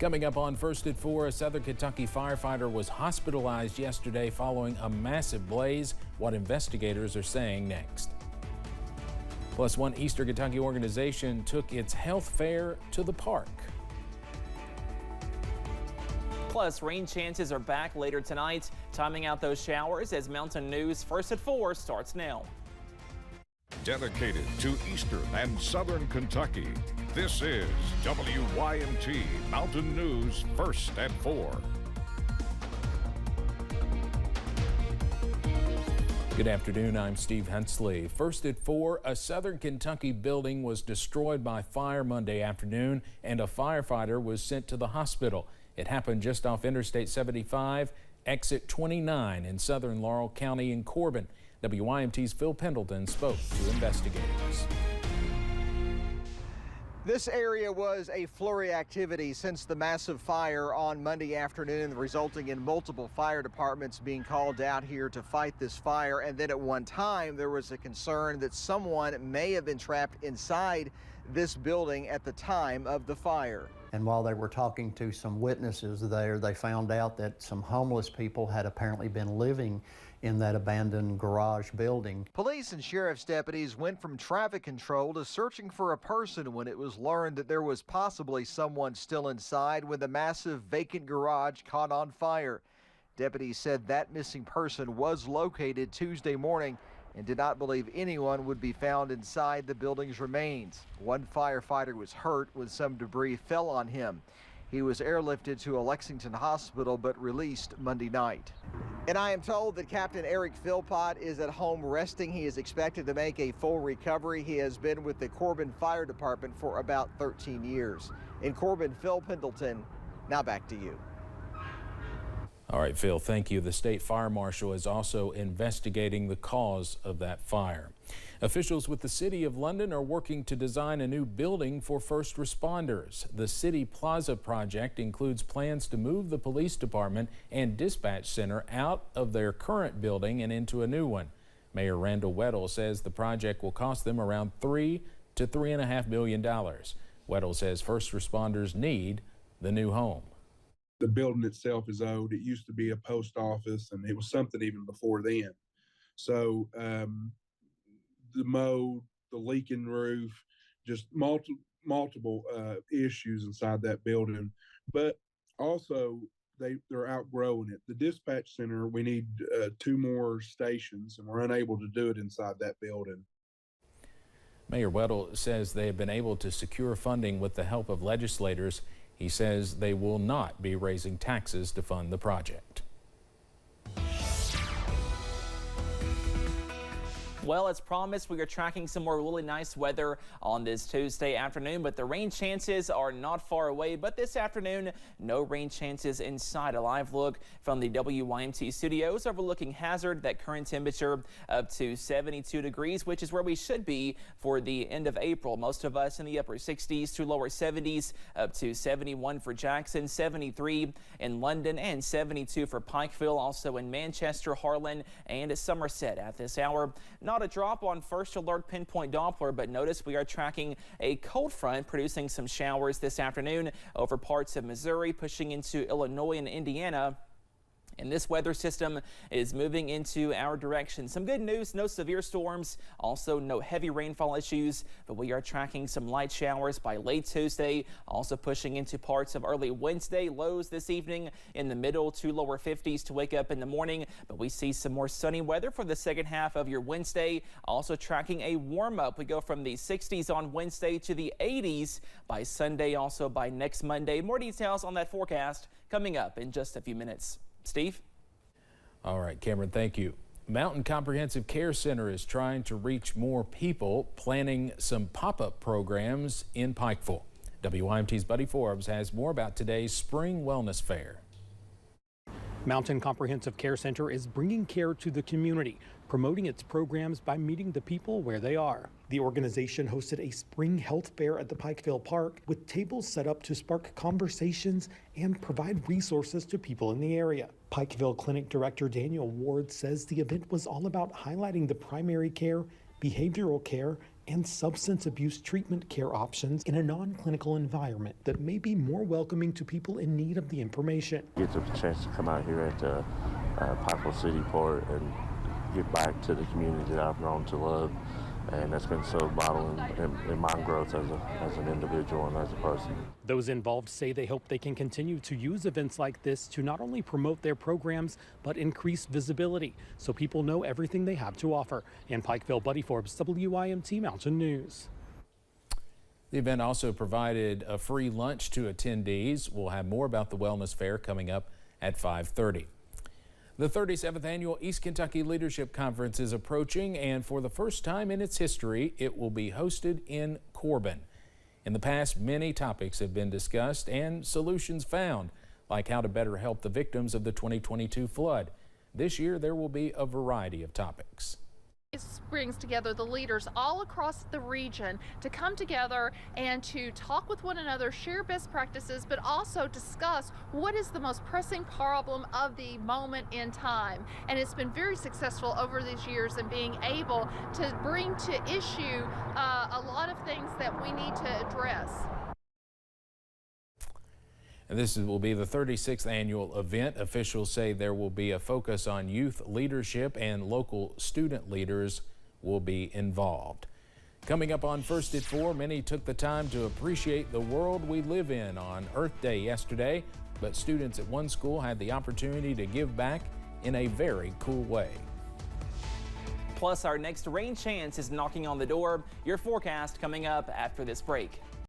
Coming up on First at 4, a Southern Kentucky firefighter was hospitalized yesterday following a massive blaze. What investigators are saying next. Plus, one Eastern Kentucky organization took its health fair to the park. Plus, rain chances are back later tonight. Timing out those showers as Mountain News First at 4 starts now. Dedicated to Eastern and Southern Kentucky, this is WYMT Mountain News First at 4. Good afternoon, I'm Steve Hensley. First at 4, a Southern Kentucky building was destroyed by fire Monday afternoon and a firefighter was sent to the hospital. It happened just off Interstate 75, exit 29 in southern Laurel County in Corbin. WYMT's Phil Pendleton spoke to investigators. This area was a flurry activity since the massive fire on Monday afternoon, resulting in multiple fire departments being called out here to fight this fire. And then at one time, there was a concern that someone may have been trapped inside this building at the time of the fire. And while they were talking to some witnesses there, they found out that some homeless people had apparently been living in that abandoned garage building. Police and sheriff's deputies went from traffic control to searching for a person when it was learned that there was possibly someone still inside when the massive vacant garage caught on fire. Deputies said that missing person was located Tuesday morning and did not believe anyone would be found inside the building's remains. One firefighter was hurt when some debris fell on him. He was airlifted to a Lexington hospital but released Monday night. And I am told that Captain Eric Philpott is at home resting. He is expected to make a full recovery. He has been with the Corbin Fire Department for about 13 years. In Corbin, Phil Pendleton, now back to you. All right, Phil, thank you. The state fire marshal is also investigating the cause of that fire. Officials with the City of London are working to design a new building for first responders. The City Plaza project includes plans to move the police department and dispatch center out of their current building and into a new one. Mayor Randall Weddle says the project will cost them around $3 to $3.5 million. Weddle says first responders need the new home. The building itself is old. It used to be a post office, and it was something even before then. So the mold, the leaking roof, just multiple issues inside that building. But also, they're outgrowing it. The dispatch center, we need 2 more stations, and we're unable to do it inside that building. Mayor Weddle says they have been able to secure funding with the help of legislators. He says they will not be raising taxes to fund the project. Well, as promised, we are tracking some more really nice weather on this Tuesday afternoon, but the rain chances are not far away. But this afternoon, no rain chances inside. A live look from the WYMT studios overlooking Hazard. That current temperature up to 72 degrees, which is where we should be for the end of April. Most of us in the upper 60s to lower 70s, up to 71 for Jackson, 73 in London, and 72 for Pikeville. Also in Manchester, Harlan, and Somerset at this hour. Not a drop on first alert pinpoint Doppler, but notice we are tracking a cold front producing some showers this afternoon over parts of Missouri, pushing into Illinois and Indiana. And this weather system is moving into our direction. Some good news, no severe storms, also no heavy rainfall issues, but we are tracking some light showers by late Tuesday, also pushing into parts of early Wednesday. Lows this evening in the middle to lower 50s to wake up in the morning, but we see some more sunny weather for the second half of your Wednesday. Also tracking a warm up. We go from the 60s on Wednesday to the 80s by Sunday, also by next Monday. More details on that forecast coming up in just a few minutes. Steve? All right, Cameron, thank you. Mountain Comprehensive Care Center is trying to reach more people, planning some pop-up programs in Pikeville. WYMT's Buddy Forbes has more about today's Spring Wellness Fair. Mountain Comprehensive Care Center is bringing care to the community, promoting its programs by meeting the people where they are. The organization hosted a spring health fair at the Pikeville Park with tables set up to spark conversations and provide resources to people in the area. Pikeville Clinic Director Daniel Ward says the event was all about highlighting the primary care, behavioral care, and substance abuse treatment care options in a non-clinical environment that may be more welcoming to people in need of the information. Get the chance to come out here at the Pikeville City Port and get back to the community that I've grown to love, and that's been so vital in my growth as an individual and as a person. Those involved say they hope they can continue to use events like this to not only promote their programs, but increase visibility so people know everything they have to offer. In Pikeville, Buddy Forbes, WYMT Mountain News. The event also provided a free lunch to attendees. We'll have more about the wellness fair coming up at 5:30. The 37th Annual East Kentucky Leadership Conference is approaching, and for the first time in its history, it will be hosted in Corbin. In the past, many topics have been discussed and solutions found, like how to better help the victims of the 2022 flood. This year, there will be a variety of topics. It brings together the leaders all across the region to come together and to talk with one another, share best practices, but also discuss what is the most pressing problem of the moment in time. And it's been very successful over these years in being able to bring to issue a lot of things that we need to address. And this will be the 36th annual event. Officials say there will be a focus on youth leadership, and local student leaders will be involved. Coming up on First at 4, many took the time to appreciate the world we live in on Earth Day yesterday, but students at one school had the opportunity to give back in a very cool way. Plus, our next rain chance is knocking on the door. Your forecast coming up after this break.